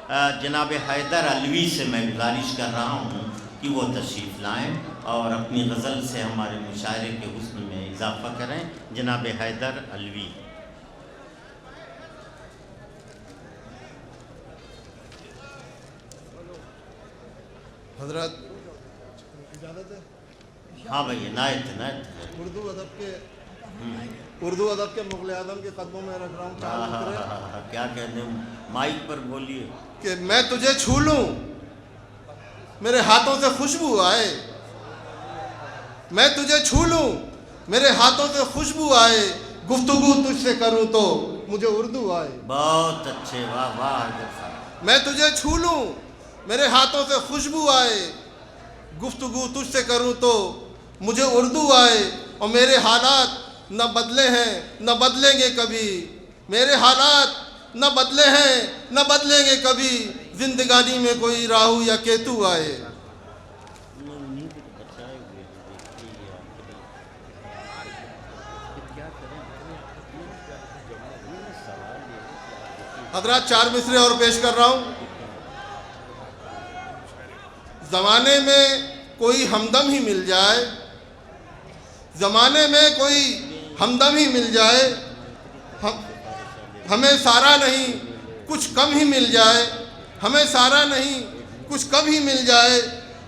जनाब हैदर अलवी से मैं गुजारिश कर रहा हूँ कि वो तशरीफ़ लाएँ और अपनी गज़ल से हमारे मुशायरे के हुस्न में इजाफ़ा करें। जनाब हैदर अलवी। हजरत इजाज़त है? हाँ भैया, नायत उर्दू अदब के मुग़ल आज़म के कदमों में रख रहा हूँ। क्या कहते हैं, माइक पर बोलिए। कि मैं तुझे छू लूँ, मेरे हाथों से खुशबू आए। मैं तुझे छू लूँ, मेरे हाथों से खुशबू आए। गुफ्तगू तुझसे करूँ तो मुझे उर्दू आए। बहुत अच्छे, वाह वाह। मैं तुझे छू लूँ, मेरे हाथों से खुशबू आए। गुफ्तगू तुझसे करूँ तो मुझे उर्दू आए। और मेरे हालात न बदले हैं न बदलेंगे कभी। मेरे हालात न बदले हैं न बदलेंगे कभी। जिंदगानी में कोई राहु या केतु आए। हजरात, 4 मिसरे और पेश कर रहा हूँ। ज़माने में कोई हमदम ही मिल जाए, ज़माने में कोई हमदम ही मिल जाए। हमें सारा नहीं कुछ कम ही मिल जाए। हमें सारा नहीं कुछ कम ही मिल जाए।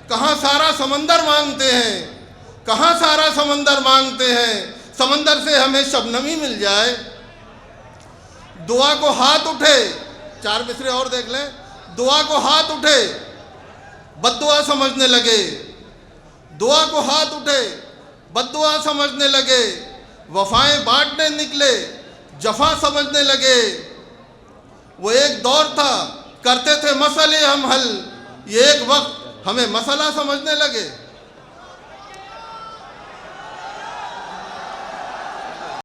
कहाँ सारा समंदर मांगते हैं, कहाँ सारा समंदर मांगते हैं। समंदर से हमें शबनम ही मिल जाए। दुआ को हाथ उठे, 4 मिसरे और देख लें। दुआ को हाथ उठे, बद्दुआ समझने लगे। दुआ को हाथ उठे, बद्दुआ समझने लगे। वफाएं बांटने निकले, जफा समझने लगे। वो एक दौर था, करते थे मसले हम हल। ये एक वक्त हमें मसला समझने लगे।